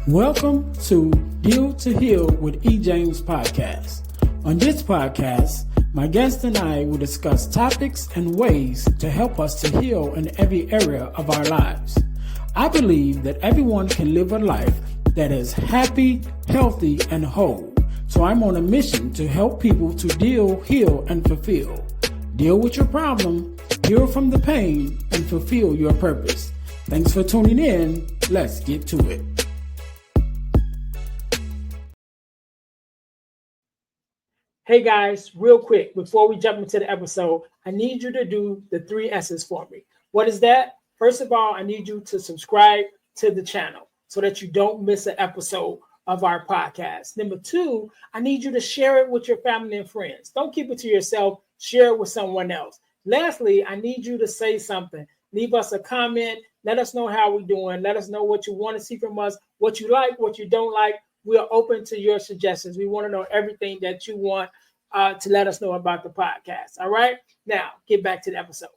Welcome to Deal to Heal with E.J.A.M.P.S podcast. On this podcast, my guest and I will discuss topics and ways to help us to heal in every area of our lives. I believe that everyone can live a life that is happy, healthy, and whole. So I'm on a mission to help people to deal, heal, and fulfill. Deal with your problem, heal from the pain, and fulfill your purpose. Thanks for tuning in. Let's get to it. Hey guys, real quick, before we jump into the episode, I need you to do the 3 S's for me. What is that? First of all, I need you to subscribe to the channel so that you don't miss an episode of our podcast. Number 2, I need you to share it with your family and friends. Don't keep it to yourself. Share it with someone else. Lastly, I need you to say something. Leave us a comment. Let us know how we're doing. Let us know what you want to see from us, what you like, what you don't like. We are open to your suggestions. We want to know everything that you want to let us know about the podcast. All right. Now, get back to the episode.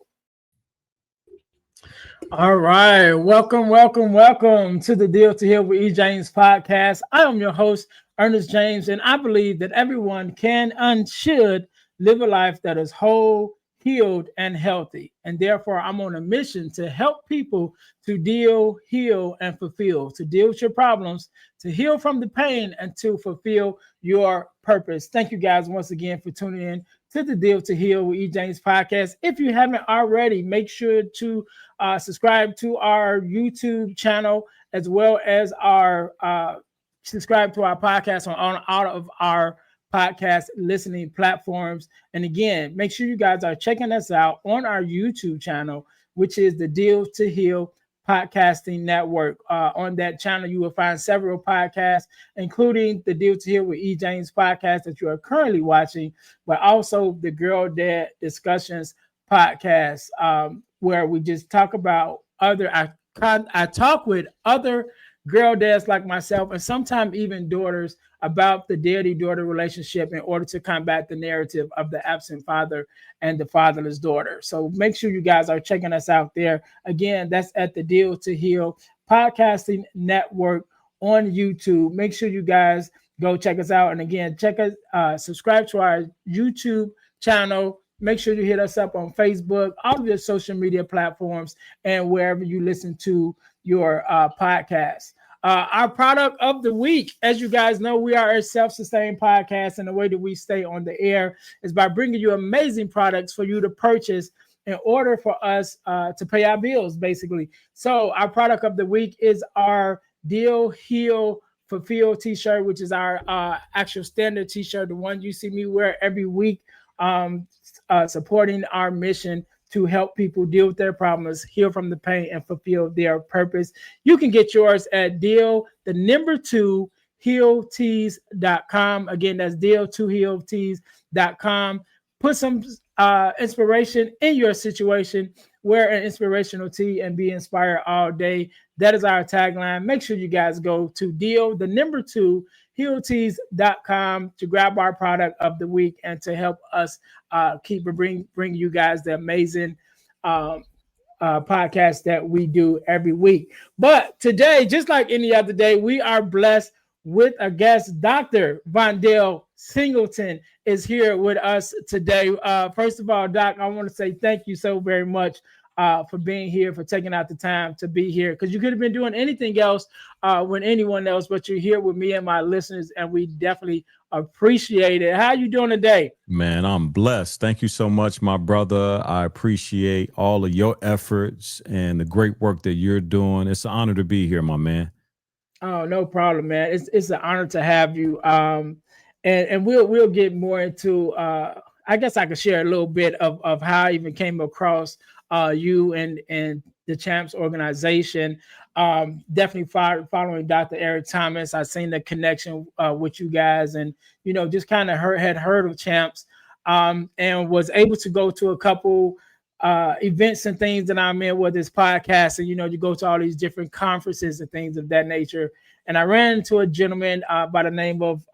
All right. Welcome to the Deal to Heal with E.J.A.M.P.S podcast. I am your host, Ernest James, and I believe that everyone can and should live a life that is whole, healed, and healthy. And therefore, I'm on a mission to help people to deal, heal, and fulfill, to deal with your problems, to heal from the pain, and to fulfill your purpose. Thank you guys once again for tuning in to the Deal to Heal with E.J.A.M.P.S podcast. If you haven't already, make sure to subscribe to our YouTube channel as well as our subscribe to our podcast on all of our podcast listening platforms. And again, make sure you guys are checking us out on our YouTube channel, which is the Deal to Heal podcasting network. On that channel, you will find several podcasts, including the Deal to Heal with E.J.A.M.P.S podcast that you are currently watching, but also the Girl Dad Discussions podcast, where we just talk about I talk with other girl dads like myself, and sometimes even daughters, about the daddy-daughter relationship in order to combat the narrative of the absent father and the fatherless daughter. So make sure you guys are checking us out there. Again, that's at the Deal to Heal podcasting network on YouTube. Make sure you guys go check us out. And again, subscribe to our YouTube channel. Make sure you hit us up on Facebook, all of your social media platforms, and wherever you listen to your podcast. Our product of the week, as you guys know, we are a self-sustained podcast, and the way that we stay on the air is by bringing you amazing products for you to purchase in order for us to pay our bills, basically. So our product of the week is our Deal, Heal, Fulfill t-shirt, which is our actual standard t-shirt, the one you see me wear every week, supporting our mission to help people deal with their problems, heal from the pain, and fulfill their purpose. You can get yours at healtees.com. Again, that's healtees.com. Put some inspiration in your situation. Wear an inspirational tee and be inspired all day. That is our tagline. Make sure you guys go to healtees.com to grab our product of the week and to help us bring you guys the amazing podcast that we do every week. But today, just like any other day, we are blessed with a guest. Dr. Vondale Singleton is here with us today. First of all, Doc, I want to say thank you so very much for being here, for taking out the time to be here, because you could have been doing anything else with anyone else, but you're here with me and my listeners, and we definitely appreciate it. How you doing today? Man, I'm blessed. Thank you so much, my brother. I appreciate all of your efforts and the great work that you're doing. It's an honor to be here, my man. Oh, no problem, man. It's an honor to have you. And we'll get more into I guess I could share a little bit of how I even came across you and the C.H.A.M.P.S organization. Definitely following Dr. Eric Thomas. I've seen the connection with you guys, and just kind of had heard of C.H.A.M.P.S and was able to go to a couple events and things that I'm in with this podcast. And you go to all these different conferences and things of that nature. And I ran into a gentleman by the name of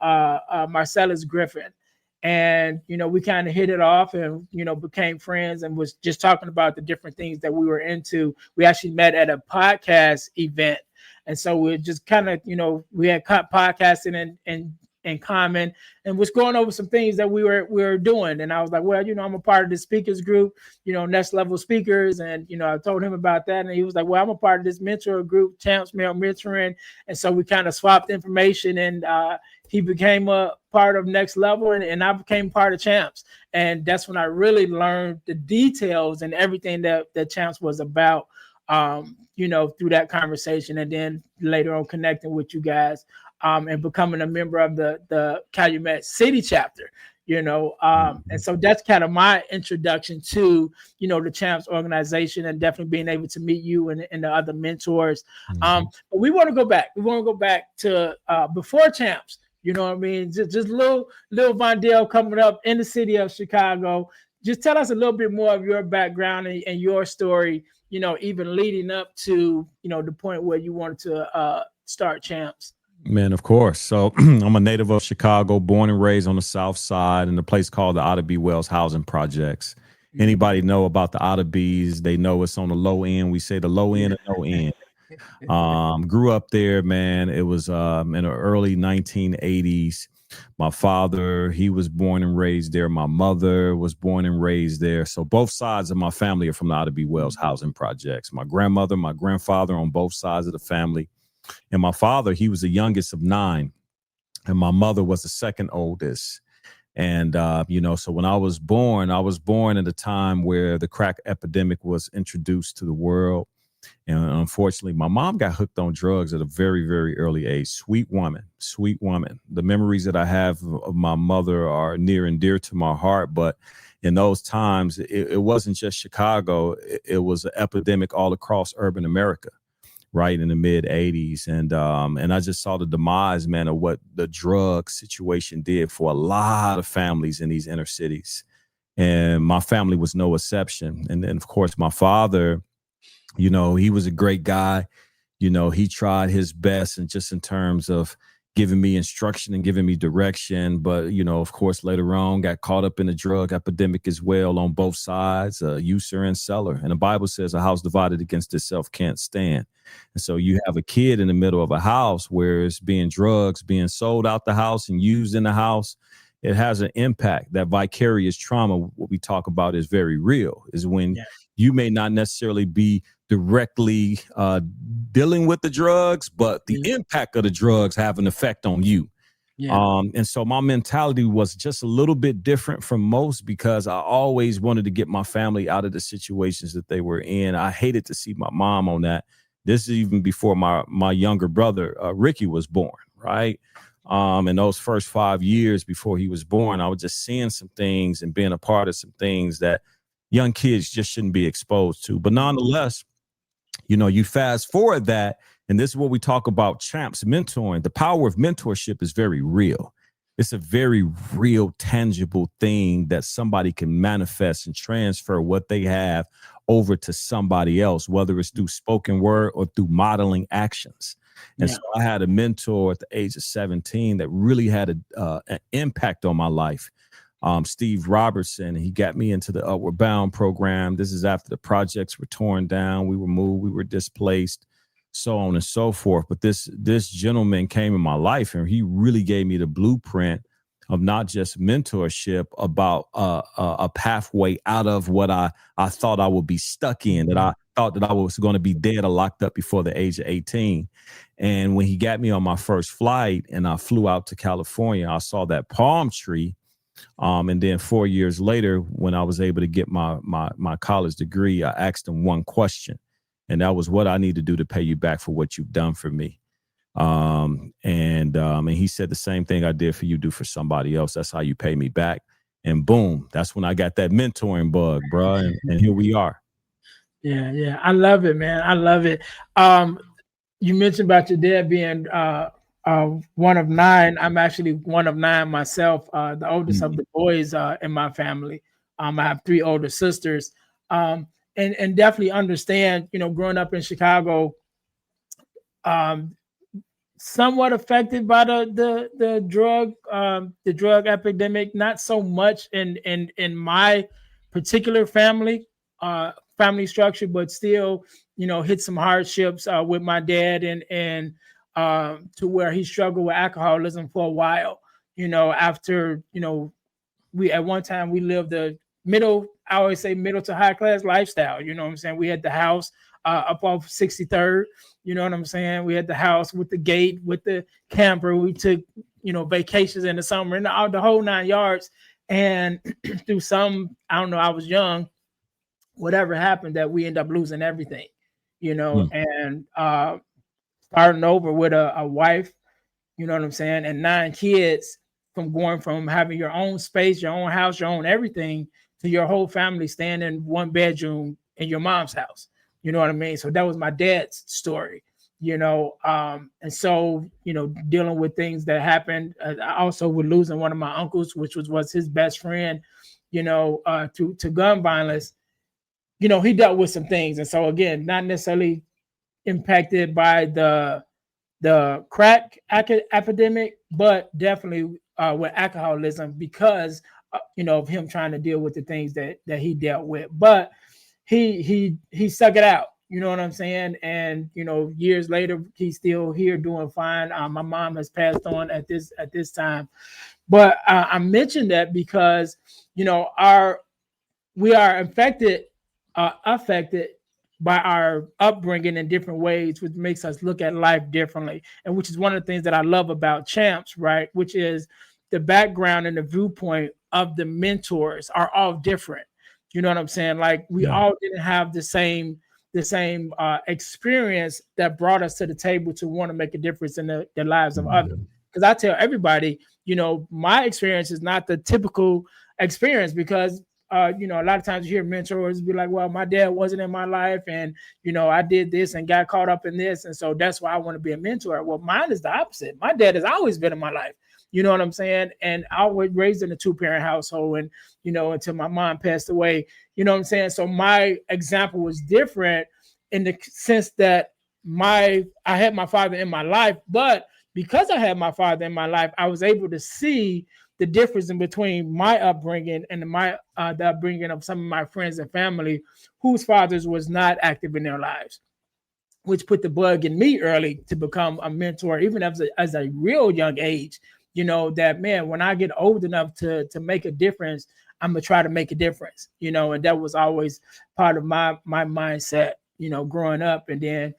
Marcellus Griffin. And, we kind of hit it off and, became friends and was just talking about the different things that we were into. We actually met at a podcast event. And so we're just kind of, we had podcasting and in common, and was going over some things that we were doing. And I was like, well, I'm a part of the speakers group, next level speakers. And, I told him about that. And he was like, well, I'm a part of this mentor group, C.H.A.M.P.S mentoring. And so we kind of swapped information, and he became a part of next level, and I became part of C.H.A.M.P.S. And that's when I really learned the details and everything that C.H.A.M.P.S was about, through that conversation. And then later on connecting with you guys, and becoming a member of the Calumet City chapter, and so that's kind of my introduction to, the C.H.A.M.P.S organization, and definitely being able to meet you and the other mentors. But we want to go back. We want to go back to before C.H.A.M.P.S. You know what I mean? Just little Vondale coming up in the city of Chicago. Just tell us a little bit more of your background and your story, even leading up to, the point where you wanted to start C.H.A.M.P.S. Man, of course. So I'm a native of Chicago, born and raised on the South Side in a place called the Otter B. Wells Housing Projects. Anybody know about the Otter B's? They know it's on the low end. We say the low end and no end. Grew up there, man. It was in the early 1980s. My father, he was born and raised there. My mother was born and raised there. So both sides of my family are from the Otter B. Wells Housing Projects. My grandmother, my grandfather on both sides of the family. And my father, he was the youngest of 9. And my mother was the second oldest. And, so when I was born at a time where the crack epidemic was introduced to the world. And unfortunately, my mom got hooked on drugs at a very, very early age. Sweet woman. The memories that I have of my mother are near and dear to my heart. But in those times, it wasn't just Chicago. It was an epidemic all across urban America. Right in the mid 80s. And I just saw the demise, man, of what the drug situation did for a lot of families in these inner cities. And my family was no exception. And then, of course, my father, he was a great guy. He tried his best, and just in terms of giving me instruction and giving me direction. But, of course, later on got caught up in the drug epidemic as well on both sides, user and seller. And the Bible says a house divided against itself can't stand. And so you have a kid in the middle of a house where it's drugs being sold out the house and used in the house. It has an impact. That vicarious trauma, what we talk about, is very real, is when you may not necessarily be directly dealing with the drugs, but the impact of the drugs have an effect on you. And so my mentality was just a little bit different from most, because I always wanted to get my family out of the situations that they were in. I hated to see my mom on that. This is even before my younger brother, Ricky, was born, right? In those first 5 years before he was born, I was just seeing some things and being a part of some things that young kids just shouldn't be exposed to. But nonetheless, you fast forward that, and this is what we talk about, C.H.A.M.P.S mentoring. The power of mentorship is very real. It's a very real, tangible thing that somebody can manifest and transfer what they have over to somebody else, whether it's through spoken word or through modeling actions. And so I had a mentor at the age of 17 that really had an impact on my life. Steve Robertson, he got me into the Upward Bound program. This is after the projects were torn down. We were moved, we were displaced, so on and so forth. But this gentleman came in my life, and he really gave me the blueprint of not just mentorship, about a pathway out of what I thought I would be stuck in, that I thought that I was going to be dead or locked up before the age of 18. And when he got me on my first flight and I flew out to California, I saw that palm tree. And then 4 years later, when I was able to get my college degree, I asked him one question, and that was, what I need to do to pay you back for what you've done for me. And he said, the same thing I did for you, do for somebody else. That's how you pay me back. And boom, that's when I got that mentoring bug, bro. And here we are. Yeah. I love it, man. I love it. You mentioned about your dad being one of 9. I'm actually one of 9 myself, the oldest of the boys in my family. I have 3 older sisters, and definitely understand, growing up in Chicago, somewhat affected by the drug epidemic. Not so much in my particular family structure, but still, hit some hardships with my dad, and to where he struggled with alcoholism for a while. After we at one time we lived a I always say middle to high class lifestyle. You know what I'm saying? We had the house up off 63rd. You know what I'm saying? We had the house with the gate, with the camper. We took, vacations in the summer and the whole 9 yards. And through I don't know, I was young, whatever happened, that we end up losing everything, and starting over with a wife, you know what I'm saying, and 9 kids, from going from having your own space, your own house, your own everything, to your whole family staying in one bedroom in your mom's house. You know what I mean? So that was my dad's story, and so, dealing with things that happened. I also with losing one of my uncles, which was his best friend, to gun violence. He dealt with some things. And so again, not necessarily impacted by the crack epidemic, but definitely with alcoholism, because of him trying to deal with the things that he dealt with. But he stuck it out, you know what I'm saying? And years later, he's still here doing fine. My mom has passed on at this time. But I mentioned that because we are affected by our upbringing in different ways, which makes us look at life differently. And which is one of the things that I love about C.H.A.M.P.S, right? Which is the background and the viewpoint of the mentors are all different. You know what I'm saying? Like we all didn't have the same experience that brought us to the table to want to make a difference in the lives of others. Because I tell everybody, my experience is not the typical experience, because a lot of times you hear mentors be like, well, my dad wasn't in my life, and I did this and got caught up in this, and so that's why I want to be a mentor. Well, mine is the opposite. My dad has always been in my life. You know what I'm saying? And I was raised in a 2-parent household, and until my mom passed away. You know what I'm saying? So my example was different in the sense that I had my father in my life, but because I had my father in my life, I was able to see the difference in between my upbringing and the upbringing of some of my friends and family whose fathers was not active in their lives, which put the bug in me early to become a mentor, even as a real young age. That, man, when I get old enough to make a difference, I'm gonna try to make a difference. And that was always part of my mindset, growing up. And then,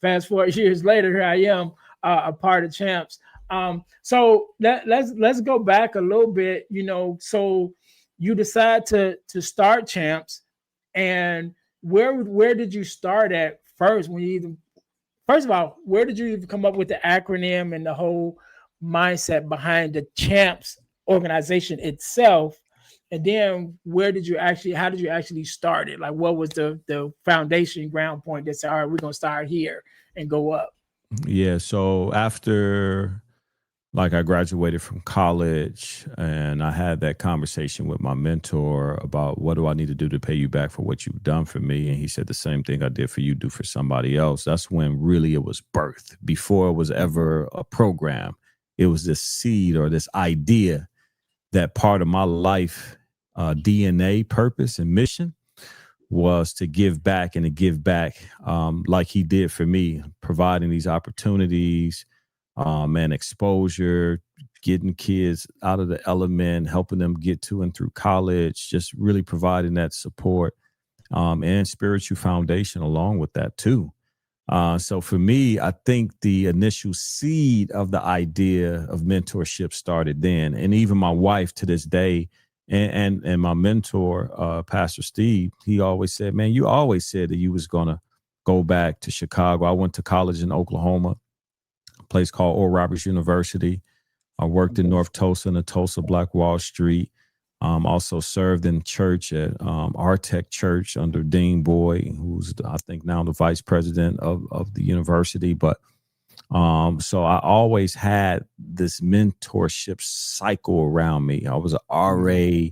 fast forward years later, here I am, a part of C.H.A.M.P.S. So let's go back a little bit. So you decide to start C.H.A.M.P.S, and where did you start at first? First of all, where did you even come up with the acronym and the whole mindset behind the C.H.A.M.P.S organization itself? And then how did you actually start it? Like, what was the foundation ground point that said, all right, we're gonna start here and go up? Yeah. So after, like, I graduated from college, and I had that conversation with my mentor about what do I need to do to pay you back for what you've done for me. And he said the same thing I did for you, do for somebody else. That's when really it was birthed. Before it was ever a program, it was this seed or this idea that part of my life DNA, purpose, and mission was to give back, and to give back like he did for me, providing these opportunities and exposure, getting kids out of the element, helping them get to and through college, just really providing that support and spiritual foundation along with that too. So for me, I think the initial seed of the idea of mentorship started then. And even my wife to this day, and my mentor, Pastor Steve, he always said, man, you always said that you was going to go back to Chicago. I went to college in Oklahoma, a place called Oral Roberts University. I worked in North Tulsa in the Tulsa Black Wall Street. Also served in church at Artec Church under Dean Boyd, who's I think now the vice president of the university. But so I always had this mentorship cycle around me. I was an RA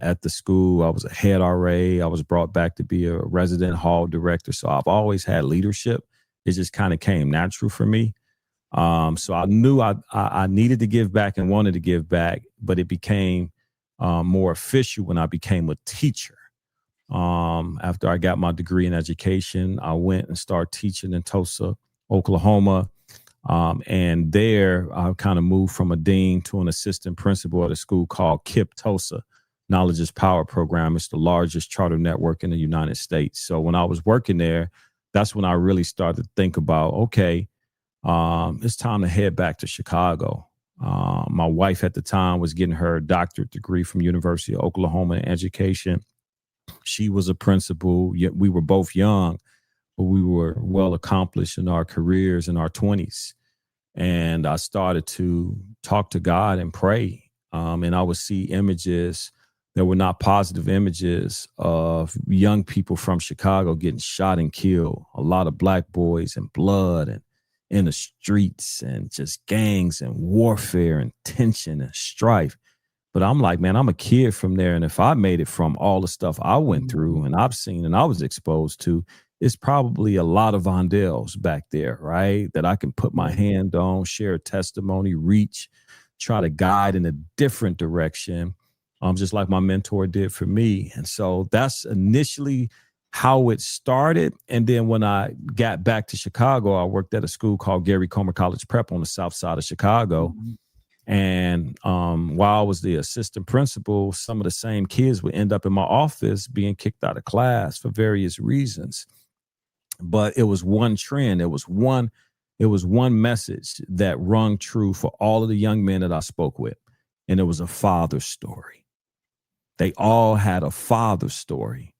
at the school. I was a head RA. I was brought back to be a resident hall director. So I've always had leadership. It just kind of came natural for me. So I knew I needed to give back and wanted to give back, but it became more official when I became a teacher. After I got my degree in education, I went and started teaching in Tulsa, Oklahoma. And there I kind of moved from a dean to an assistant principal at a school called C.H.A.M.P. Tulsa. Knowledge is Power program. It's the largest charter network in the United States. So when I was working there, that's when I really started to think about, okay, it's time to head back to Chicago. My wife at the time was getting her doctorate degree from University of Oklahoma in education. She was a principal. We were both young, but we were well accomplished in our careers in our 20s. And I started to talk to God and pray. And I would see images that were not positive images of young people from Chicago getting shot and killed. A lot of black boys and blood and in the streets and just gangs and warfare and tension and strife. But I'm like, man, I'm a kid from there. And if I made it from all the stuff I went through and I've seen and I was exposed to, it's probably a lot of Vondales back there, right? That I can put my hand on, share a testimony, reach, try to guide in a different direction, just like my mentor did for me. And so that's initially how it started. And then when I got back to Chicago, I worked at a school called Gary Comer College Prep on the south side of Chicago. And while I was the assistant principal, some of the same kids would end up in my office being kicked out of class for various reasons. But it was one trend. It was one message that rung true for all of the young men that I spoke with. And it was a father story. They all had a father story.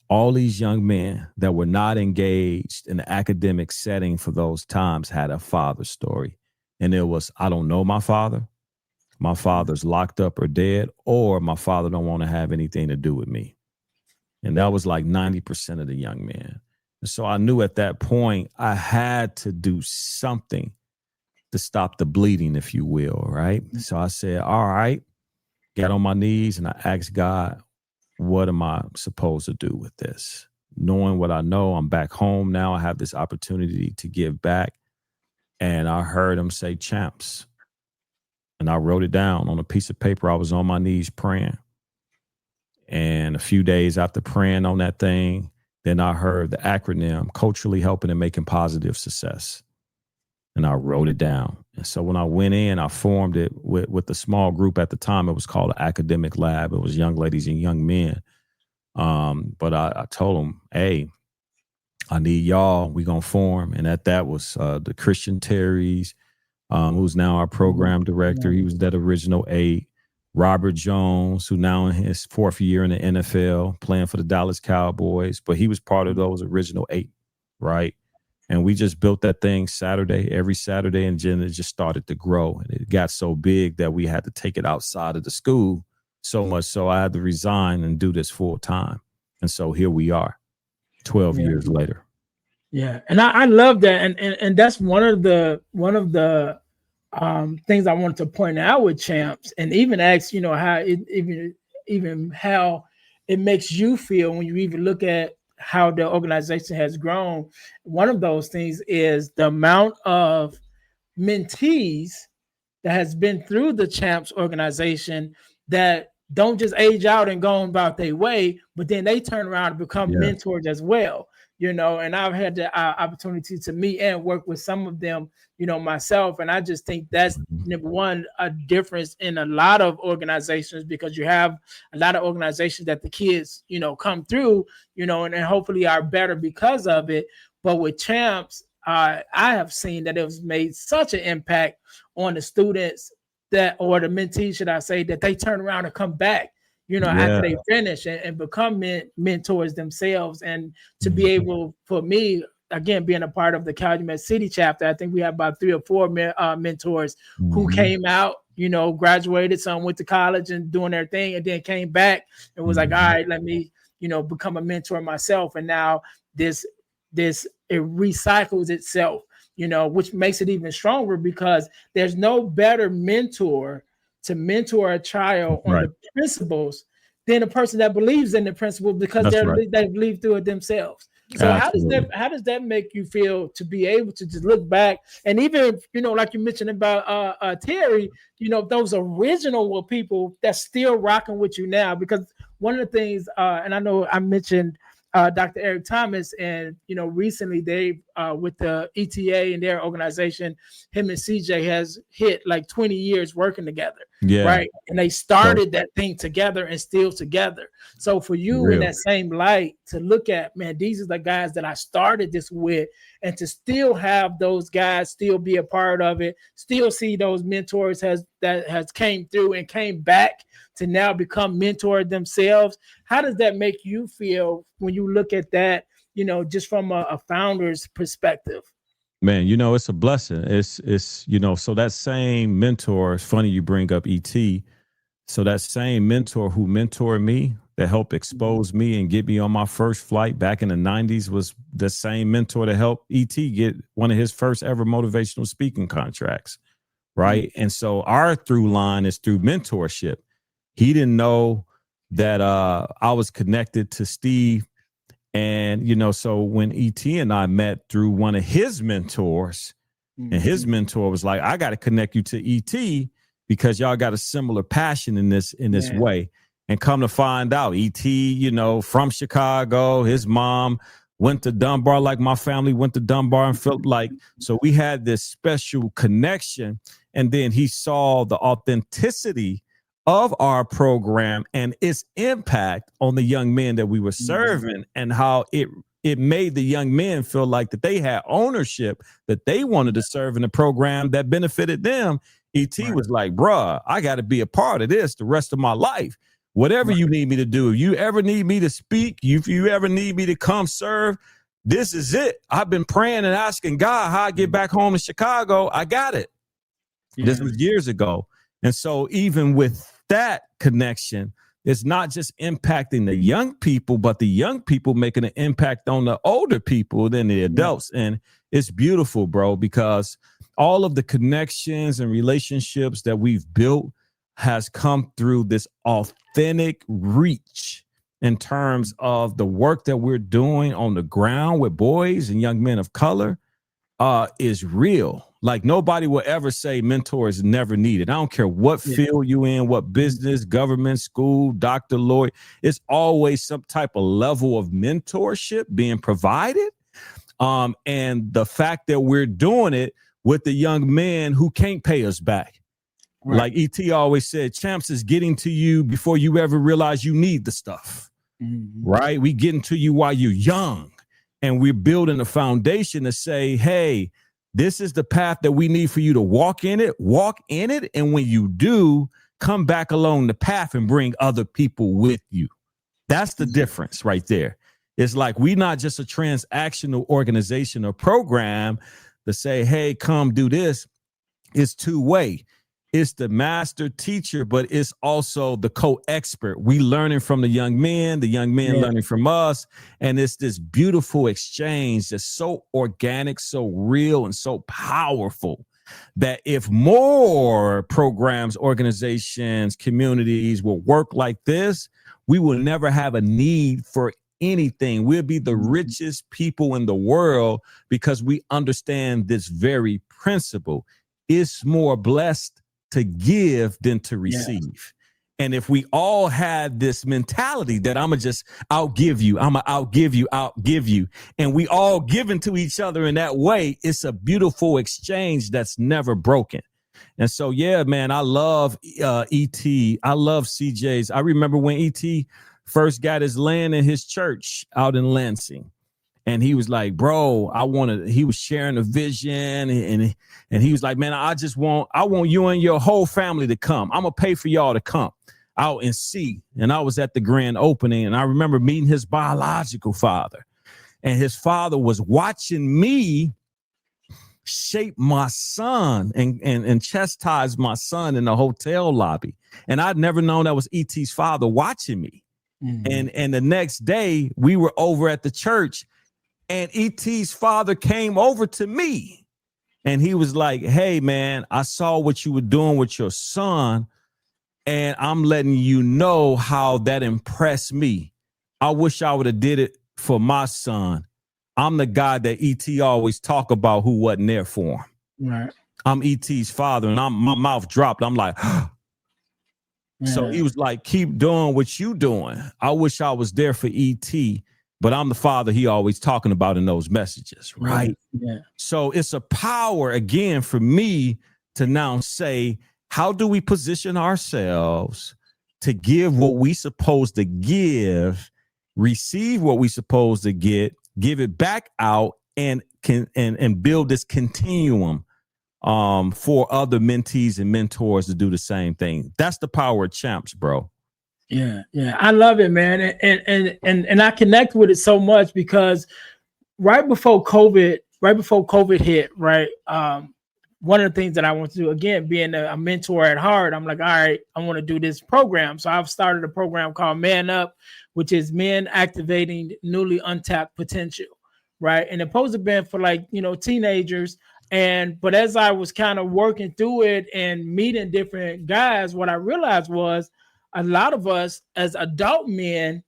All these young men that were not engaged in the academic setting for those times had a father story. And it was, I don't know my father. My father's locked up or dead, or my father don't want to have anything to do with me. And that was like 90% of the young men. And so I knew at that point I had to do something to stop the bleeding, if you will, right? So I said, all right, got on my knees and I asked God, what am I supposed to do with this? Knowing what I know, I'm back home now. I have this opportunity to give back. And I heard him say C.H.A.M.P.S. And I wrote it down on a piece of paper. I was on my knees praying. And a few days after praying on that thing, then I heard the acronym, culturally helping and making positive success. And I wrote it down. And so when I went in, I formed it with a small group at the time. It was called an academic lab. It was young ladies and young men. But I told them, hey, I need y'all. We're going to form. And that was the Christian Terry's, who's now our program director. He was that original 8. Robert Jones, who now in his 4th year in the NFL, playing for the Dallas Cowboys. But he was part of those original 8, right? And we just built that thing every Saturday, and then it just started to grow. And it got so big that we had to take it outside of the school, so much so I had to resign and do this full time. And so here we are, 12 years later. Yeah. And I love that. And that's one of the things I wanted to point out with C.H.A.M.P.S, and even ask, how it even how it makes you feel when you even look at how the organization has grown. One of those things is the amount of mentees that has been through the C.H.A.M.P.S organization that don't just age out and go about their way, but then they turn around and become mentors as well. And I've had the opportunity to meet and work with some of them, myself. And I just think that's, number one, a difference in a lot of organizations, because you have a lot of organizations that the kids, come through, and hopefully are better because of it. But with C.H.A.M.P.S, I have seen that it was made such an impact on the students or the mentees, should I say, that they turn around and come back, after they finish and become mentors themselves. And to be able, for me, again, being a part of the Calumet City chapter, I think we have about 3 or 4 mentors who came out, graduated, some went to college and doing their thing, and then came back and was like, all right, let me, become a mentor myself. And now it recycles itself, which makes it even stronger, because there's no better mentor to mentor a child on the principles than a person that believes in the principle, because they believe through it themselves. So Absolutely. how does that make you feel to be able to just look back and even, like you mentioned about Terry, those original people that's still rocking with you now? Because one of the things, and I know I mentioned Dr. Eric Thomas, and recently they with the ETA and their organization, him and CJ has hit like 20 years working together. Yeah. Right. And they started that thing together and still together. So for you in that same light to look at, man, these are the guys that I started this with, and to still have those guys still be a part of it, still see those mentors has came through and came back to now become mentored themselves. How does that make you feel when you look at that, just from a founder's perspective? Man, it's a blessing. It's so that same mentor, it's funny you bring up ET. So that same mentor who mentored me, that helped expose me and get me on my first flight back in the 90s, was the same mentor that helped ET get one of his first ever motivational speaking contracts. Right. And so our through line is through mentorship. He didn't know that I was connected to Steve. And, so when ET and I met through one of his mentors, and his mentor was like, I got to connect you to ET because y'all got a similar passion in this way. And come to find out, ET, from Chicago, his mom went to Dunbar like my family went to Dunbar and felt like, so we had this special connection. And then he saw the authenticity of our program and its impact on the young men that we were serving, and how it made the young men feel like that they had ownership, that they wanted to serve in a program that benefited them. ET was like, bruh, I got to be a part of this the rest of my life. Whatever you need me to do, if you ever need me to speak, if you ever need me to come serve, this is it. I've been praying and asking God how I get back home to Chicago. I got it. This was years ago. And so even with that connection, it's not just impacting the young people, but the young people making an impact on the older people than the adults. And it's beautiful, bro, because all of the connections and relationships that we've built has come through this authentic reach in terms of the work that we're doing on the ground with boys and young men of color is real. Like nobody will ever say mentor is never needed. I don't care what field you in, what business, government, school, doctor, lawyer. It's always some type of level of mentorship being provided. And the fact that we're doing it with the young men who can't pay us back. Like ET always said, C.H.A.M.P.S is getting to you before you ever realize you need the stuff. Right? We getting to you while you're young. And we're building a foundation to say, hey, this is the path that we need for you to walk in it. And when you do, come back along the path and bring other people with you. That's the difference right there. It's like we're not just a transactional organization or program to say, hey, come do this. It's two-way. It's the master teacher, but it's also the co-expert. We learning from the young men learning from us. And it's this beautiful exchange that's so organic, so real, and so powerful that if more programs, organizations, communities will work like this, we will never have a need for anything. We'll be the richest people in the world because we understand this very principle. It's more blessed to give than to receive. And if we all had this mentality that I'm going to just outgive you, I'm going to outgive you, and we all giving to each other in that way, it's a beautiful exchange that's never broken. And so, yeah, man, I love E.T. I love CJ's. I remember when E.T. first got his land in his church out in Lansing. And he was like, bro, he was sharing a vision, and he was like, man, I want you and your whole family to come. I'm going to pay for y'all to come out and see. And I was at the grand opening, and I remember meeting his biological father, and his father was watching me shape my son and chastise my son in the hotel lobby. And I'd never known that was E.T.'s father watching me. And the next day we were over at the church, and E.T.'s father came over to me, and he was like, hey, man, I saw what you were doing with your son, and I'm letting you know how that impressed me. I wish I would have did it for my son. I'm the guy that ET always talk about who wasn't there for him. Right. I'm ET's father, and my mouth dropped. I'm like, So he was like, keep doing what you doing. I wish I was there for ET, but I'm the father he always talking about in those messages, right? Yeah. So it's a power, again, for me to now say, how do we position ourselves to give what we supposed to give, receive what we supposed to get, give it back out, and build this continuum for other mentees and mentors to do the same thing. That's the power of C.H.A.M.P.S, bro. Yeah, I love it, man. And I connect with it so much because right before COVID hit, right? One of the things that I want to do, again, being a mentor at heart, I'm like, all right, I want to do this program. So I've started a program called M.A.N, which is men activating newly untapped potential, right? And it's supposed to be for like, teenagers. But as I was kind of working through it and meeting different guys, what I realized was a lot of us as adult men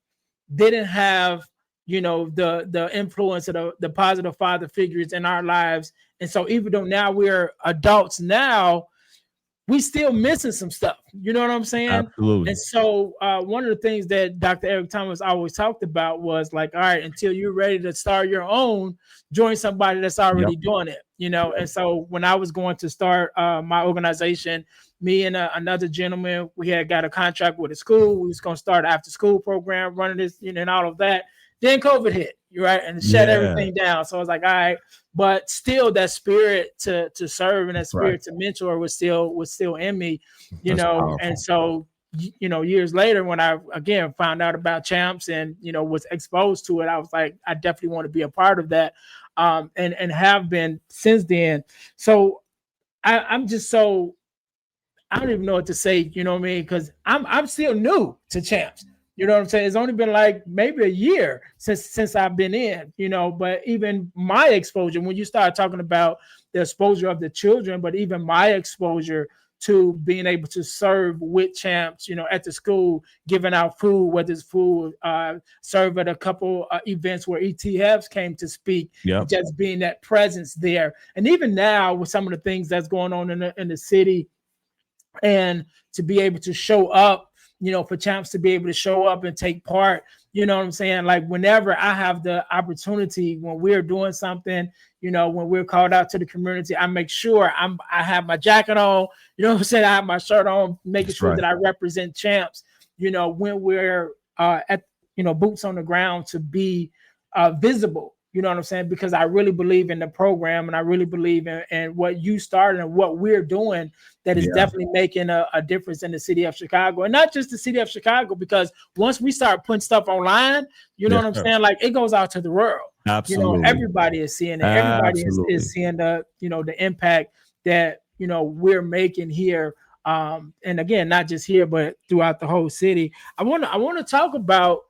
didn't have, the influence of the positive father figures in our lives. And so even though now we're adults now, we still missing some stuff. You know what I'm saying? Absolutely. And so one of the things that Dr. Eric Thomas always talked about was like, all right, until you're ready to start your own, join somebody that's already doing it, And so when I was going to start my organization, me and another gentleman, we had got a contract with a school. We was going to start an after school program, running this, and all of that. Then COVID hit, right, and shut everything down. So I was like, all right, but still, that spirit to serve and that spirit to mentor was still in me, That's powerful. And so, years later, when I again found out about C.H.A.M.P.S and was exposed to it, I was like, I definitely want to be a part of that, and have been since then. So I'm just so I don't even know what to say, you know what I mean? Because I'm still new to C.H.A.M.P.S. You know what I'm saying? It's only been like maybe a year since I've been in, but even my exposure, when you start talking about the exposure of the children, but even my exposure to being able to serve with C.H.A.M.P.S, at the school, giving out food, whether it's food, serve at a couple events where ETFs came to speak, just being that presence there. And even now with some of the things that's going on in the city, and to be able to show up, for C.H.A.M.P.S to be able to show up and take part, you know what I'm saying? Like whenever I have the opportunity, when we're doing something, when we're called out to the community, I make sure I have my jacket on, you know what I'm saying? I have my shirt on, making sure that I represent C.H.A.M.P.S, when we're at, boots on the ground to be visible. You know what I'm saying? Because I really believe in the program and I really believe in what you started and what we're doing that is definitely making a difference in the city of Chicago. And not just the city of Chicago, because once we start putting stuff online, you know what I'm saying? Like it goes out to the world. Absolutely. Everybody is seeing it. Everybody is seeing the impact that, we're making here. And again, not just here, but throughout the whole city. I want to talk about,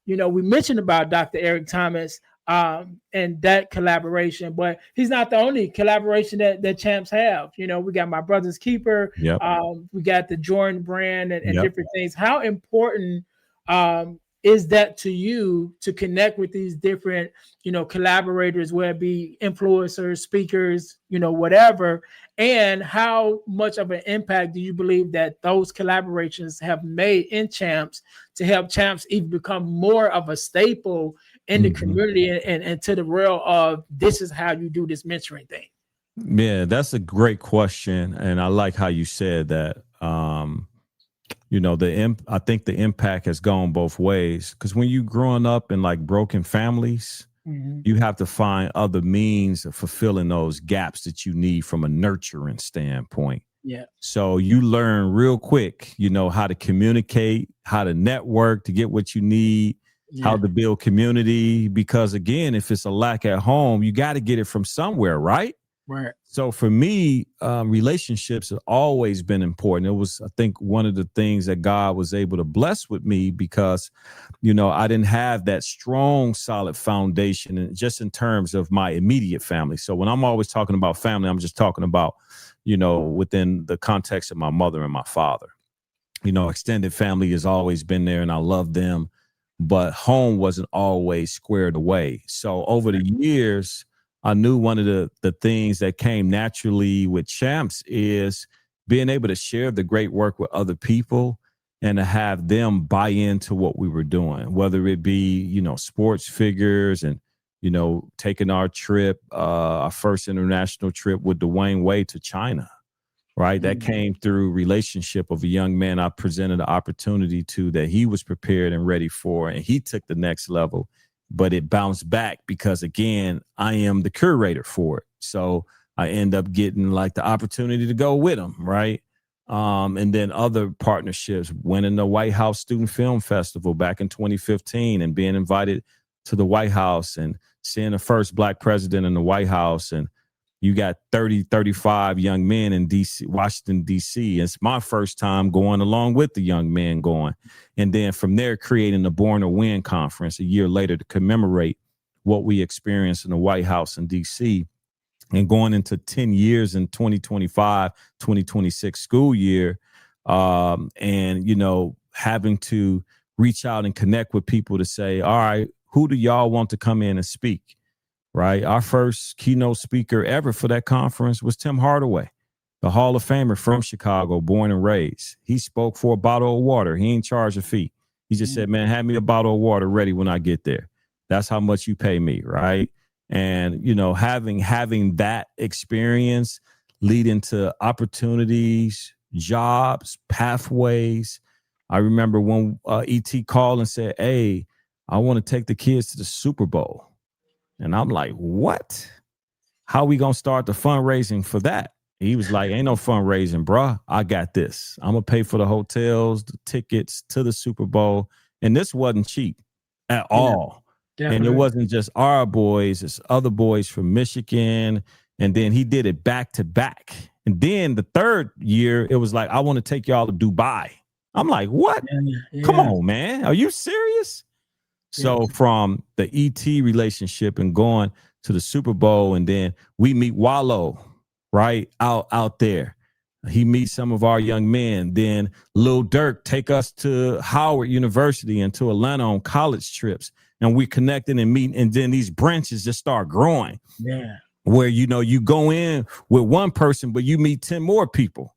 we mentioned about Dr. Eric Thomas, and that collaboration, but he's not the only collaboration that C.H.A.M.P.S have. We got My Brother's Keeper, we got the Jordan brand and different things. How important is that to you to connect with these different, collaborators, whether it be influencers, speakers, whatever, and how much of an impact do you believe that those collaborations have made in C.H.A.M.P.S to help C.H.A.M.P.S even become more of a staple in the community and to the real of this is how you do this mentoring thing? Yeah, that's a great question. And I like how you said that. I think the impact has gone both ways, because when you growing up in like broken families, you have to find other means of fulfilling those gaps that you need from a nurturing standpoint. Yeah. So you learn real quick, how to communicate, how to network to get what you need, how to build community. Because again, if it's a lack at home, you got to get it from somewhere, right? Right. So for me, relationships have always been important. It was, I think, one of the things that God was able to bless with me because, I didn't have that strong, solid foundation, and just in terms of my immediate family. So when I'm always talking about family, I'm just talking about, within the context of my mother and my father. Extended family has always been there and I love them. but home wasn't always squared away. So over the years, I knew one of the things that came naturally with Champs is being able to share the great work with other people and to have them buy into what we were doing, whether it be, sports figures and, taking our trip, our first international trip with Dwayne Wade to China, right? That came through relationship of a young man I presented an opportunity to that he was prepared and ready for, and he took the next level, but it bounced back because, again, I am the curator for it. So I end up getting like the opportunity to go with him, right? And then other partnerships, winning the White House Student Film Festival back in 2015 and being invited to the White House and seeing the first Black president in the White House. And you got 30, 35 young men in DC, Washington, D.C. It's my first time going along with the young men going. And then from there, creating the Born to Win conference a year later to commemorate what we experienced in the White House in D.C. and going into 10 years in 2025, 2026 school year. And, having to reach out and connect with people to say, all right, who do y'all want to come in and speak? Right. Our first keynote speaker ever for that conference was Tim Hardaway, the Hall of Famer from Chicago, born and raised. He spoke for a bottle of water. He ain't charged a fee. He just said, man, have me a bottle of water ready when I get there. That's how much you pay me. Right. And, having that experience leading to opportunities, jobs, pathways. I remember when E.T. called and said, hey, I want to take the kids to the Super Bowl. And I'm like, what? How we going to start the fundraising for that? He was like, ain't no fundraising, bruh. I got this. I'm going to pay for the hotels, the tickets to the Super Bowl. And this wasn't cheap at all. Definitely. And it wasn't just our boys. It's other boys from Michigan. And then he did it back to back. And then the third year, it was like, I want to take y'all to Dubai. I'm like, what? Yeah. Come on, man. Are you serious? So from the ET relationship and going to the Super Bowl, and then we meet Wallow right out there. He meets some of our young men. Then Lil Durk take us to Howard University and to Atlanta on college trips, and we connecting and meeting. And then these branches just start growing. Yeah, where you go in with one person, but you meet 10 more people,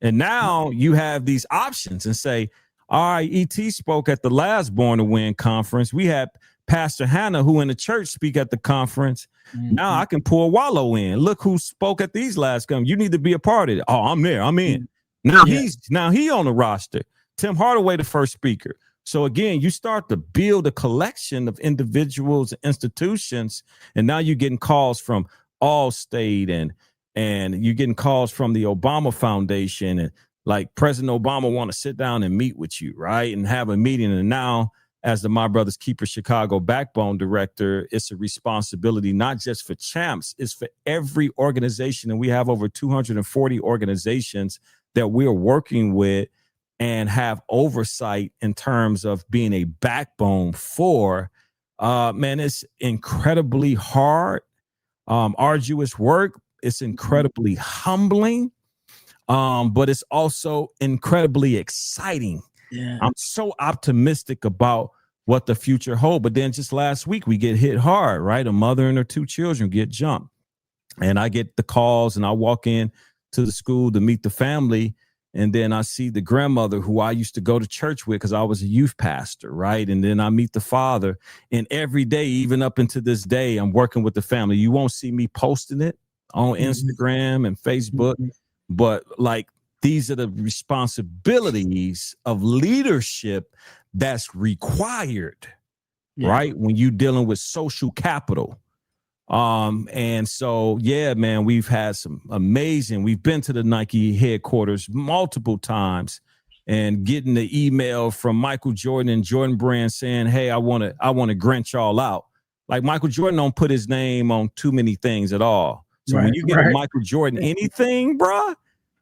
and now you have these options and say, all right, E.T. spoke at the last Born to Win conference. We had Pastor Hannah, who in the church, speak at the conference. Now I can pull Wallow in. Look who spoke at these last conferences. You need to be a part of it. Oh, I'm there. I'm in. Now he on the roster. Tim Hardaway, the first speaker. So again, you start to build a collection of individuals and institutions, and now you're getting calls from Allstate and you're getting calls from the Obama Foundation, and like President Obama want to sit down and meet with you, right? And have a meeting. And now, as the My Brother's Keeper Chicago Backbone Director, it's a responsibility, not just for Champs, it's for every organization. And we have over 240 organizations that we're working with and have oversight in terms of being a backbone for. Man, it's incredibly hard, arduous work. It's incredibly humbling. But it's also incredibly exciting. Yeah. I'm so optimistic about what the future holds. But then just last week, we get hit hard, right? A mother and her 2 children get jumped. And I get the calls and I walk in to the school to meet the family. And then I see the grandmother who I used to go to church with because I was a youth pastor, right? And then I meet the father. And every day, even up into this day, I'm working with the family. You won't see me posting it on Instagram and Facebook. But like, these are the responsibilities of leadership that's required, right? When you're dealing with social capital. And so, yeah, man, we've had some we've been to the Nike headquarters multiple times and getting the email from Michael Jordan and Jordan Brand saying, hey, I want to grant y'all out. Like, Michael Jordan don't put his name on too many things at all. So when you get a Michael Jordan anything, bruh,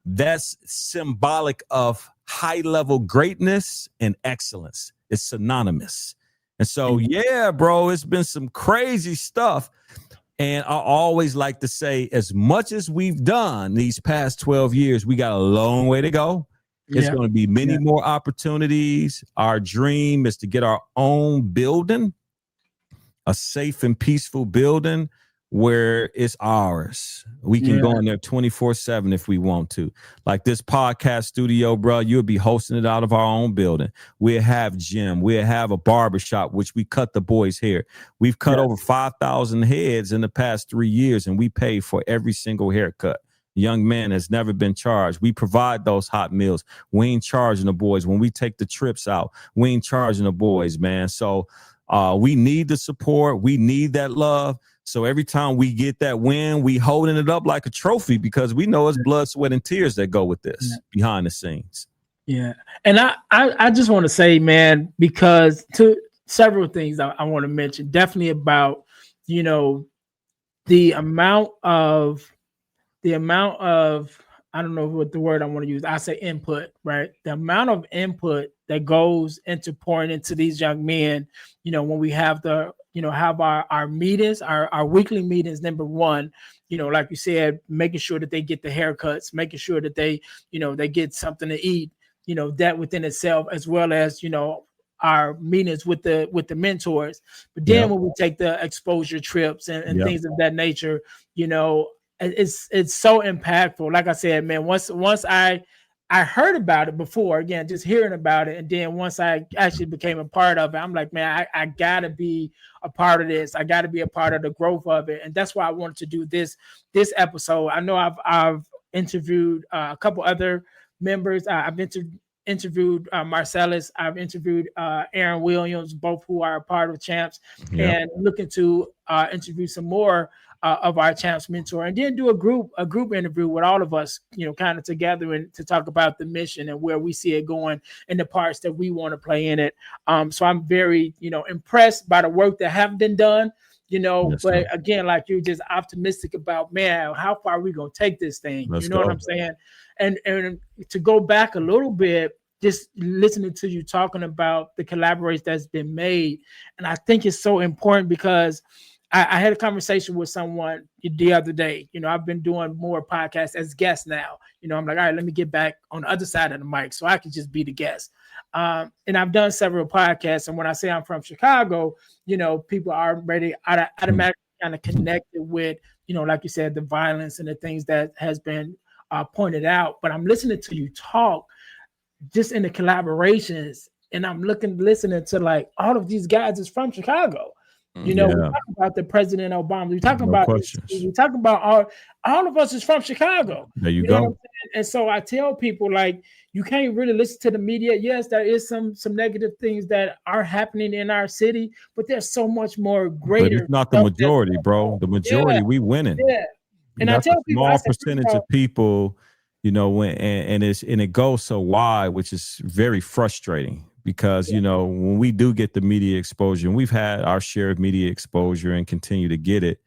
that's symbolic of high level greatness and excellence. It's synonymous. And so, yeah, bro, it's been some crazy stuff. And I always like to say, as much as we've done these past 12 years, we got a long way to go. It's going to be many more opportunities. Our dream is to get our own building, a safe and peaceful building where it's ours. We can go in there 24/7 if we want to. Like this podcast studio, bro, you'll be hosting it out of our own building. We'll have gym. We'll have a barbershop, which we cut the boys' hair. We've cut over 5,000 heads in the past 3 years, and we pay for every single haircut. Young man has never been charged. We provide those hot meals. We ain't charging the boys. When we take the trips out, we ain't charging the boys, man. So we need the support. We need that love. So every time we get that win, we holding it up like a trophy because we know it's blood, sweat, and tears that go with this behind the scenes. Yeah. And I just want to say, man, because to several things I want to mention, definitely about, you know, the amount of, I don't know what the word I want to use. I say input, right? The amount of input that goes into pouring into these young men, you know, when we have have our meetings, our weekly meetings, number one, you know, like you said, making sure that they get the haircuts, making sure that they, you know, they get something to eat, you know, that within itself, as well as, you know, our meetings with the mentors. But then when we take the exposure trips and things of that nature, you know, it's so impactful. Like I said, man, once I heard about it before, again, just hearing about it. And then once I actually became a part of it, I'm like, man, I gotta be a part of this. I gotta be a part of the growth of it. And that's why I wanted to do this episode. I know I've interviewed a couple other members. I've interviewed Marcellus. I've interviewed Aaron Williams, both who are a part of C.H.A.M.P.S, and looking to interview some more of our C.H.A.M.P.S mentor, and then do a group interview with all of us, you know, kind of together, and to talk about the mission and where we see it going and the parts that we want to play in it. So I'm very, you know, impressed by the work that have been done, you know, but again, like you're just optimistic about, man, how far are we going to take this thing? What I'm saying? And to go back a little bit, just listening to you talking about the collaboration that's been made. And I think it's so important because I had a conversation with someone the other day. You know, I've been doing more podcasts as guests now. You know, I'm like, all right, let me get back on the other side of the mic so I can just be the guest. And I've done several podcasts. And when I say I'm from Chicago, you know, people are already automatically kind of connected with, you know, like you said, the violence and the things that has been pointed out. But I'm listening to you talk just in the collaborations, and I'm listening to like all of these guys is from Chicago. You know, we talk about the President Obama. We talk about we talk about all of us is from Chicago. There you go. Know what I'm saying? And so I tell people, like, you can't really listen to the media. Yes, there is some negative things that are happening in our city, but there's so much more greater. But it's not the majority, bro. The majority, we winning. Yeah. And I tell people, small percentage of people, you know, and it goes so wide, which is very frustrating. Because, you know, when we do get the media exposure, and we've had our share of media exposure and continue to get it,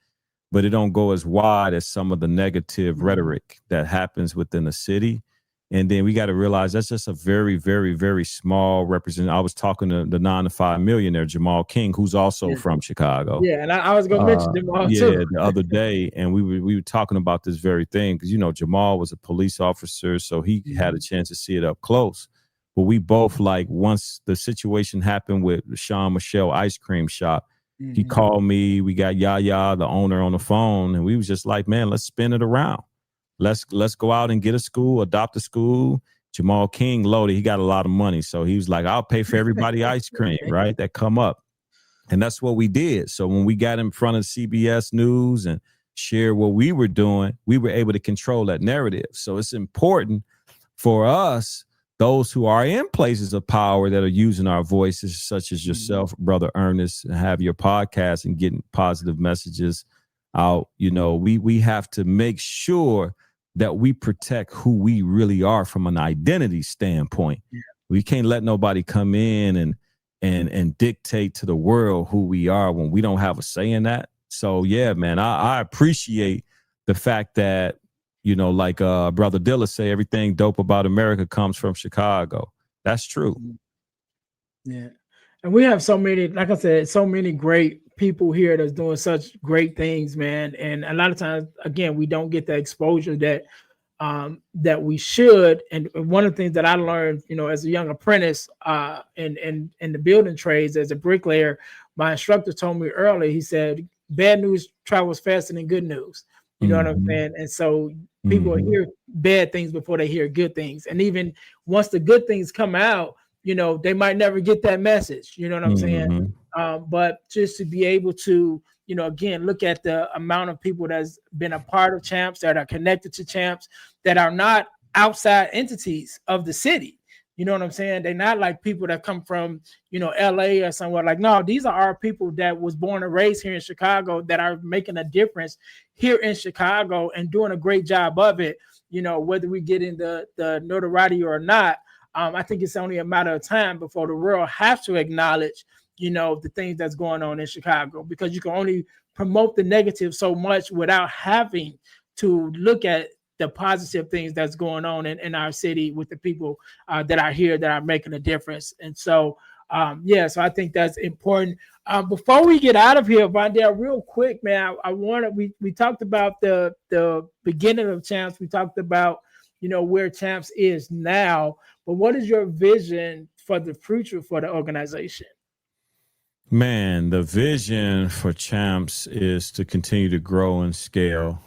but it don't go as wide as some of the negative rhetoric that happens within the city. And then we got to realize that's just a very, very, very small representation. I was talking to the 9 to 5 millionaire, Jamal King, who's also from Chicago. Yeah, and I was going to mention Jamal too. Yeah, the other day, and we were talking about this very thing because, you know, Jamal was a police officer, so he had a chance to see it up close. But we both, like, once the situation happened with Sean Michelle ice cream shop, he called me. We got Yaya, the owner, on the phone, and we was just like, man, let's spin it around. Let's go out and get a school, adopt a school. Jamal King loaded. He got a lot of money. So he was like, I'll pay for everybody ice cream, right, that come up. And that's what we did. So when we got in front of CBS News and shared what we were doing, we were able to control that narrative. So it's important for us, those who are in places of power that are using our voices, such as yourself, Brother Ernest, and have your podcast and getting positive messages out. You know, we have to make sure that we protect who we really are from an identity standpoint. Yeah. We can't let nobody come in and dictate to the world who we are when we don't have a say in that. So, yeah, man, I appreciate the fact that, you know, like Brother Dilla say, everything dope about America comes from Chicago. That's true. Yeah. And we have so many, like I said, so many great people here that's doing such great things, man. And a lot of times, again, we don't get the exposure that that we should. And one of the things that I learned, as a young apprentice in the building trades as a bricklayer, my instructor told me early, he said, bad news travels faster than good news. You know what I'm saying? And so people hear bad things before they hear good things. And even once the good things come out, they might never get that message. You know what I'm saying? But just to be able to, again, look at the amount of people that's been a part of C.H.A.M.P.S, that are connected to C.H.A.M.P.S, that are not outside entities of the city. You know what I'm saying? They're not like people that come from, LA or somewhere. Like, no, these are our people that was born and raised here in Chicago that are making a difference here in Chicago and doing a great job of it. Whether we get in the notoriety or not, I think it's only a matter of time before the world has to acknowledge, the things that's going on in Chicago, because you can only promote the negative so much without having to look at the positive things that's going on in our city with the people that are here that are making a difference. And so, so I think that's important. Before we get out of here, Vondale, real quick, man, we talked about the beginning of C.H.A.M.P.S. We talked about, where C.H.A.M.P.S is now, but what is your vision for the future for the organization? Man, the vision for C.H.A.M.P.S is to continue to grow and scale,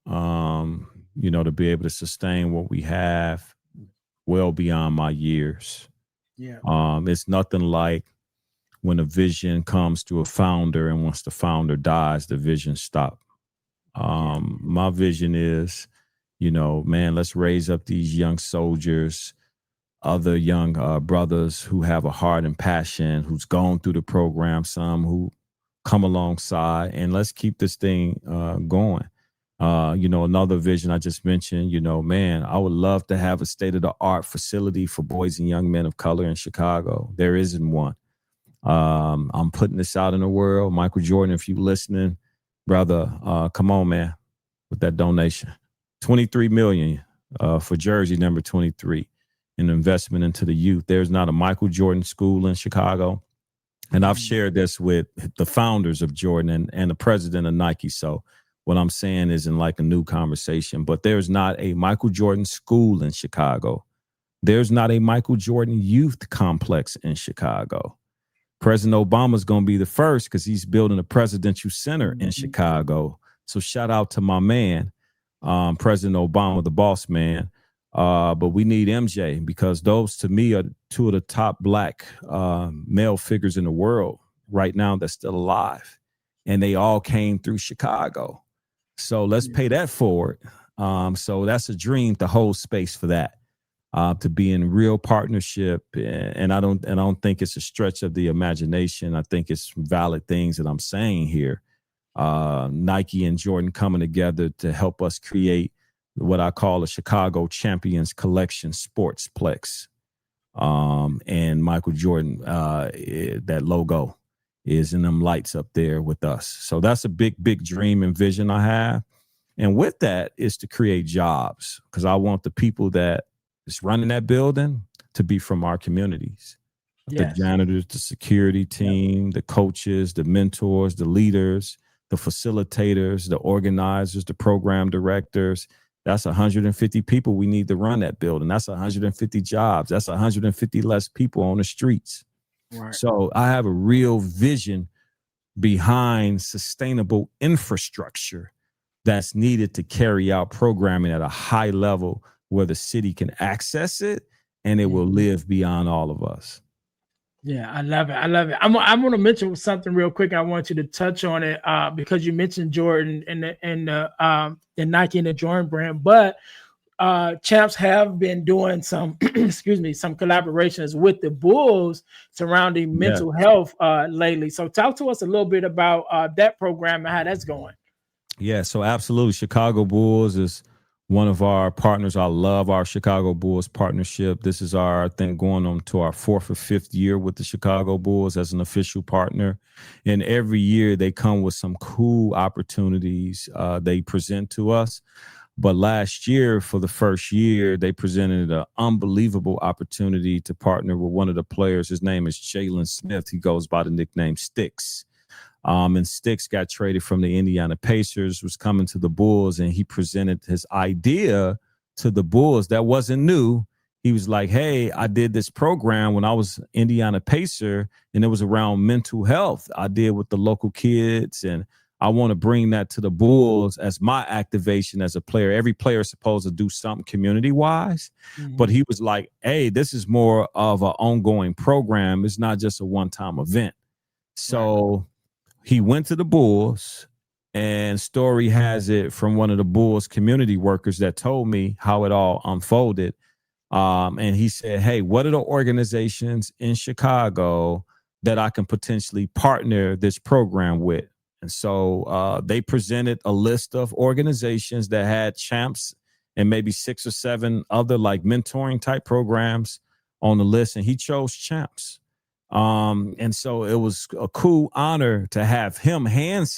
to be able to sustain what we have well beyond my years. Yeah. It's nothing like when a vision comes to a founder, and once the founder dies, the vision stops. My vision is, man, let's raise up these young soldiers, other young brothers who have a heart and passion, who's gone through the program, some who come alongside, and let's keep this thing going. Another vision I just mentioned, man, I would love to have a state-of-the-art facility for boys and young men of color in Chicago. There isn't one. I'm putting this out in the world. Michael Jordan, if you listening, brother, come on, man, with that donation. $23 million for jersey number 23, an investment into the youth. There's not a Michael Jordan school in Chicago. And I've shared this with the founders of Jordan and the president of Nike. So what I'm saying isn't like a new conversation, but there's not a Michael Jordan school in Chicago. There's not a Michael Jordan youth complex in Chicago. President Obama's going to be the first because he's building a presidential center in Chicago. So shout out to my man, President Obama, the boss man. But we need MJ, because those to me are two of the top black male figures in the world right now that's still alive. And they all came through Chicago. So let's pay that forward. So that's a dream to hold space for that, to be in real partnership. And I don't think it's a stretch of the imagination. I think it's valid things that I'm saying here. Nike and Jordan coming together to help us create what I call a Chicago Champions Collection Sportsplex. And Michael Jordan, that logo is in them lights up there with us. So that's a big, big dream and vision I have. And with that is to create jobs, because I want the people that is running that building to be from our communities. Yes. The janitors, the security team, the coaches, the mentors, the leaders, the facilitators, the organizers, the program directors. That's 150 people we need to run that building. That's 150 jobs. That's 150 less people on the streets. Right. So I have a real vision behind sustainable infrastructure that's needed to carry out programming at a high level where the city can access it and it will live beyond all of us. Yeah, I love it. I love it. I'm going to mention something real quick. I want you to touch on it because you mentioned Jordan and the Nike and the Jordan brand, but C.H.A.M.P.S have been doing some, some collaborations with the Bulls surrounding mental health lately. So talk to us a little bit about that program and how that's going. Yeah, so absolutely. Chicago Bulls is one of our partners. I love our Chicago Bulls partnership. This is I think, going on to our 4th or 5th year with the Chicago Bulls as an official partner. And every year they come with some cool opportunities they present to us. But last year, for the first year, they presented an unbelievable opportunity to partner with one of the players. His name is Jalen Smith. He goes by the nickname Sticks. And Sticks got traded from the Indiana Pacers, was coming to the Bulls, and he presented his idea to the Bulls. That wasn't new. He was like, hey, I did this program when I was Indiana Pacer, and it was around mental health. I did with the local kids, and I want to bring that to the Bulls as my activation as a player. Every player is supposed to do something community-wise, but he was like, hey, this is more of an ongoing program. It's not just a one-time event. So he went to the Bulls, and story has it from one of the Bulls community workers that told me how it all unfolded. And he said, hey, what are the organizations in Chicago that I can potentially partner this program with? And so they presented a list of organizations that had champs and maybe 6 or 7 other like mentoring type programs on the list. And he chose champs. And so it was a cool honor to have him hand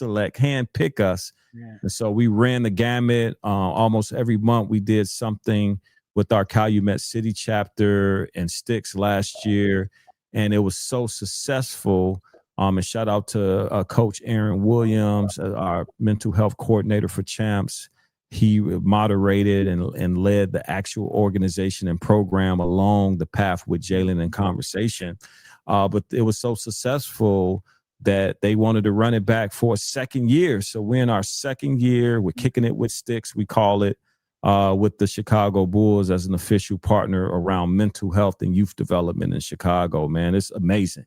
pick us. Yeah. And so we ran the gamut. Almost every month we did something with our Calumet City chapter and Sticks last year. And it was so successful. And shout out to Coach Aaron Williams, our mental health coordinator for Champs. He moderated and led the actual organization and program along the path with Jalen in conversation. But it was so successful that they wanted to run it back for a second year. So we're in our second year. We're kicking it with Sticks, we call it, with the Chicago Bulls as an official partner around mental health and youth development in Chicago, man. It's amazing.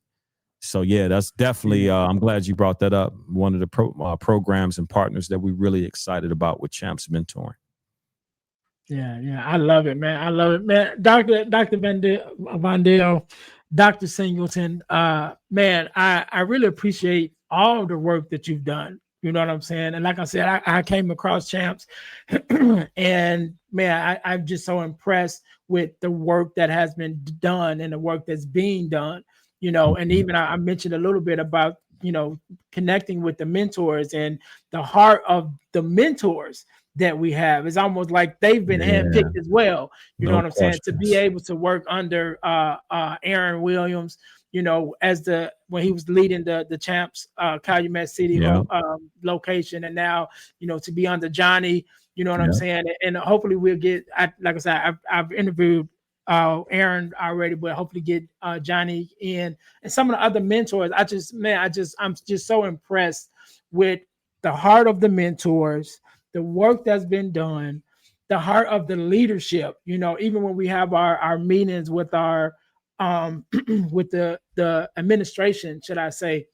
So, yeah, that's definitely, I'm glad you brought that up. One of the programs and partners that we're really excited about with C.H.A.M.P.S mentoring. Yeah. I love it, man. I love it, man. Dr. Vondale, Dr. Singleton, man, I really appreciate all the work that you've done. You know what I'm saying? And like I said, I came across Champs and man, I'm just so impressed with the work that has been done and the work that's being done, you know, and even I mentioned a little bit about, you know, connecting with the mentors and the heart of the mentors that we have. It's almost like they've been handpicked as well. You know what I'm saying? To be able to work under Aaron Williams, you know, when he was leading the Champs Calumet City location, and now, you know, to be under Johnny, you know what I'm saying? And hopefully we'll get, like I said, I've interviewed Aaron already, but hopefully get Johnny in and some of the other mentors. I'm just so impressed with the heart of the mentors, the work that's been done, the heart of the leadership. You know, even when we have our meetings with our with the administration, should I say,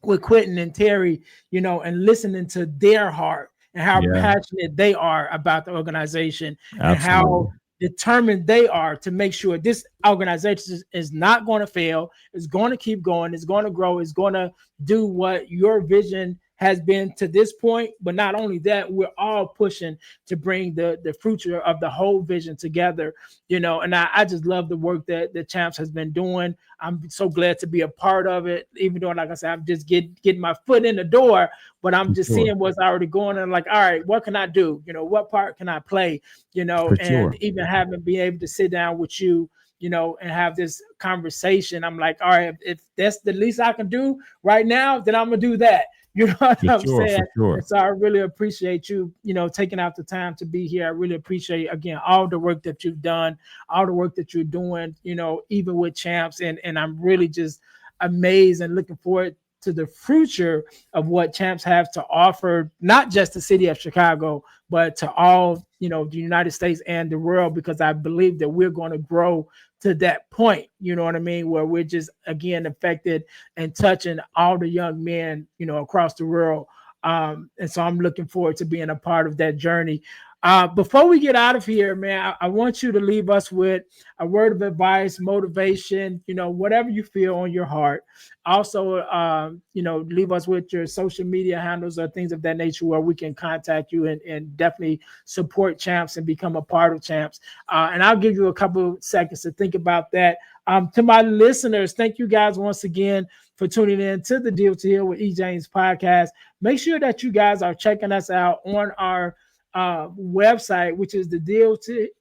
with Quentin and Terry, you know, and listening to their heart and how passionate they are about the organization. Absolutely. And how determined they are to make sure this organization is not going to fail, it's going to keep going, it's going to grow, it's going to do what your vision has been to this point. But not only that, we're all pushing to bring the future of the whole vision together, you know. And I just love the work that the Champs has been doing. I'm so glad to be a part of it, even though, like I said, I'm just getting my foot in the door, but I'm just seeing what's already going on. Like, all right, what can I do? You know, what part can I play? You know, and even having been able to sit down with you, you know, and have this conversation, I'm like, all right, if that's the least I can do right now, then I'm gonna do that. You know what I'm saying? And so I really appreciate you, you know, taking out the time to be here. I really appreciate, again, all the work that you've done, all the work that you're doing, you know, even with Champs. And I'm really just amazed and looking forward to the future of what Champs have to offer, not just the city of Chicago, but to all, you know, the United States and the world, because I believe that we're going to grow to that point, you know what I mean, where we're just, again, affected and touching all the young men, you know, across the world. And so I'm looking forward to being a part of that journey. Before we get out of here, man, I want you to leave us with a word of advice, motivation, you know, whatever you feel on your heart. Also, you know, leave us with your social media handles or things of that nature where we can contact you and definitely support Champs and become a part of Champs. And I'll give you a couple of seconds to think about that. To my listeners, thank you guys once again for tuning in to the Deal to Heal with E. James podcast. Make sure that you guys are checking us out on our website, which is the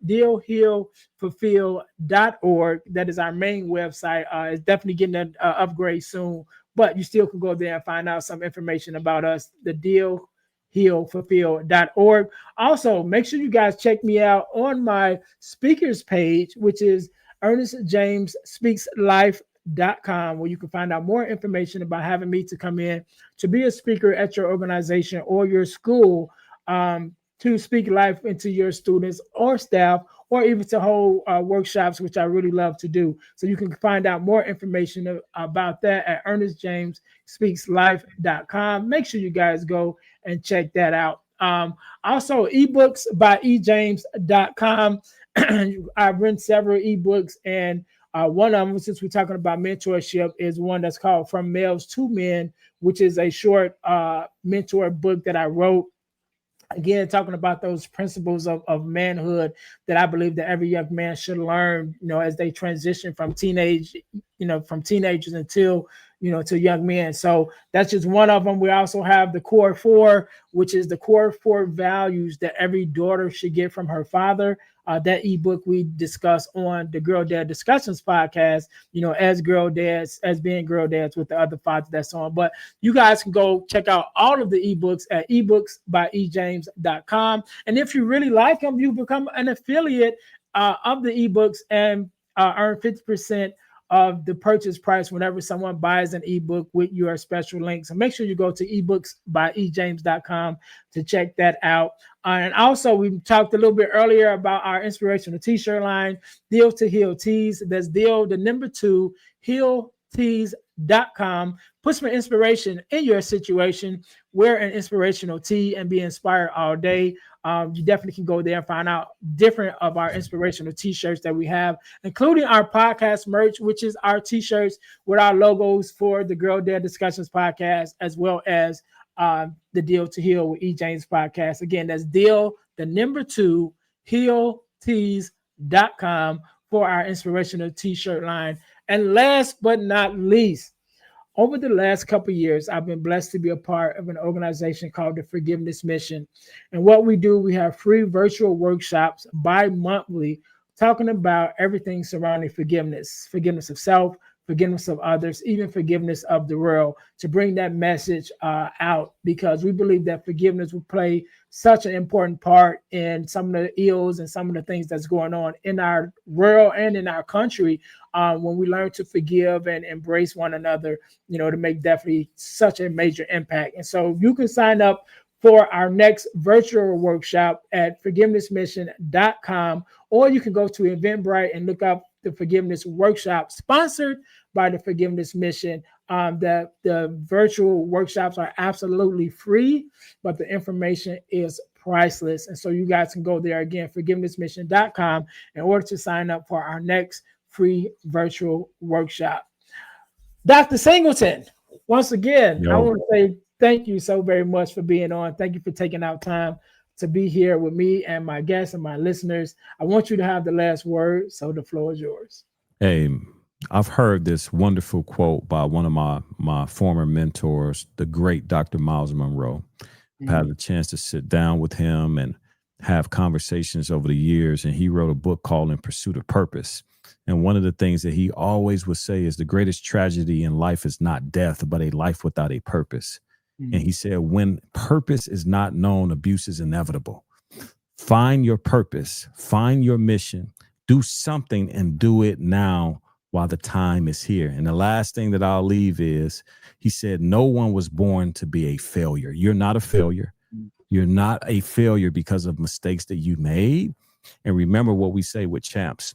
dealhealfulfill.org. That is our main website. It's definitely getting an upgrade soon, but you still can go there and find out some information about us. The healfulfill.org. Also, make sure you guys check me out on my speakers page, which is ErnestJamesSpeaksLife.com, where you can find out more information about having me to come in to be a speaker at your organization or your school, to speak life into your students or staff, or even to hold workshops, which I really love to do. So you can find out more information about that at ErnestJamesSpeaksLife.com. Make sure you guys go and check that out. Also, ebooks by ejames.com. I've written several ebooks, and one of them, since we're talking about mentorship, is one that's called From Males to Men, which is a short mentor book that I wrote. Again, talking about those principles of manhood that I believe that every young man should learn, as they transition from teenagers until, to young men. So that's just one of them. We also have the Core 4, which is the core 4 values that every daughter should get from her father. That ebook we discuss on the Girl Dad Discussions podcast, as girl dads, as being girl dads with the other fathers that's on. But you guys can go check out all of the ebooks at ebooksbyejames.com. And if you really like them, you become an affiliate of the ebooks and earn 50% of the purchase price whenever someone buys an ebook with your special link. So make sure you go to ebooksbyejames.com to check that out. And also, we talked a little bit earlier about our inspirational t-shirt line, Deal to Heal Tees. That's Deal, the number 2, healtees.com. Put some inspiration in your situation. Wear an inspirational tee and be inspired all day. You definitely can go there and find out different of our inspirational t-shirts that we have, including our podcast merch, which is our t-shirts with our logos for the Girl Dad Discussions podcast, as well as the Deal to Heal with E. James podcast. Again, that's Deal, the number 2, healtees.com for our inspirational t-shirt line. And last but not least, over the last couple of years, I've been blessed to be a part of an organization called the Forgiveness Mission. And what we do, we have free virtual workshops bi-monthly talking about everything surrounding forgiveness of self, forgiveness of others, even forgiveness of the world, to bring that message out, because we believe that forgiveness will play such an important part in some of the ills and some of the things that's going on in our world and in our country. When we learn to forgive and embrace one another, to make definitely such a major impact. And so you can sign up for our next virtual workshop at forgivenessmission.com, or you can go to Eventbrite and look up the Forgiveness Workshop sponsored by the Forgiveness Mission. The virtual workshops are absolutely free, but the information is priceless. And so you guys can go there again, forgivenessmission.com, in order to sign up for our next free virtual workshop. Dr. Singleton, once again, I want to say thank you so very much for being on. Thank you for taking out time to be here with me and my guests and my listeners. I want you to have the last word, so the floor is yours. Hey, I've heard this wonderful quote by one of my former mentors, the great Dr. Miles Monroe. I've had the chance to sit down with him and have conversations over the years, and he wrote a book called In Pursuit of Purpose. And one of the things that he always would say is the greatest tragedy in life is not death, but a life without a purpose. And he said, when purpose is not known, abuse is inevitable. Find your purpose, find your mission, do something, and do it now while the time is here. And the last thing that I'll leave is, he said, no one was born to be a failure. You're not a failure. You're not a failure because of mistakes that you made. And remember what we say with champs.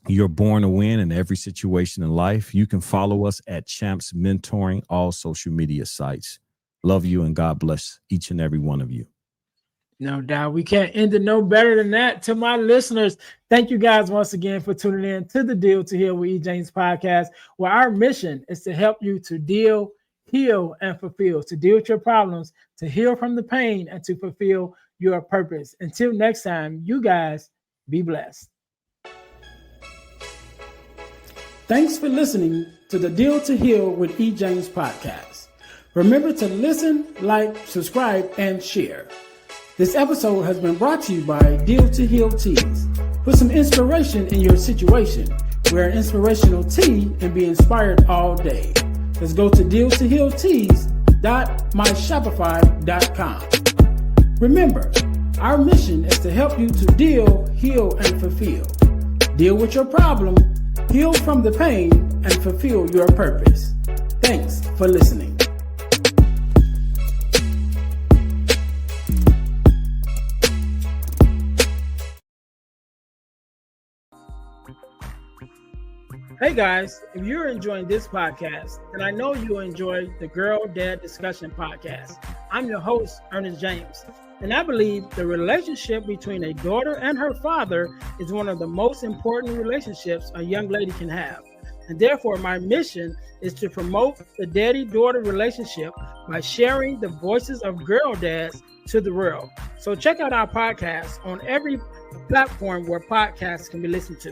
You're born to win in every situation in life. You can follow us at Champs Mentoring, all social media sites. Love you, and God bless each and every one of you. No doubt. We can't end it no better than that. To my listeners, thank you guys once again for tuning in to the Deal to Heal with E. James podcast, where our mission is to help you to deal, heal, and fulfill, to deal with your problems, to heal from the pain, and to fulfill your purpose. Until next time, you guys be blessed. Thanks for listening to the Deal to Heal with E. James podcast. Remember to listen, like, subscribe, and share. This episode has been brought to you by Deal to Heal Tees. Put some inspiration in your situation. Wear an inspirational tee and be inspired all day. Let's go to dealtohealtees.myshopify.com. Remember, our mission is to help you to deal, heal, and fulfill. Deal with your problem, heal from the pain, and fulfill your purpose. Thanks for listening. Hey guys, if you're enjoying this podcast, then I know you'll enjoy the Girl Dad Discussion podcast. I'm your host, Ernest James, and I believe the relationship between a daughter and her father is one of the most important relationships a young lady can have. And therefore, my mission is to promote the daddy-daughter relationship by sharing the voices of girl dads to the world. So check out our podcast on every platform where podcasts can be listened to.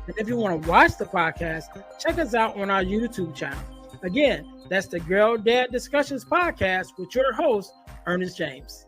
And if you want to watch the podcast, check us out on our YouTube channel. Again, that's the Girl Dad Discussions podcast with your host, Ernest James.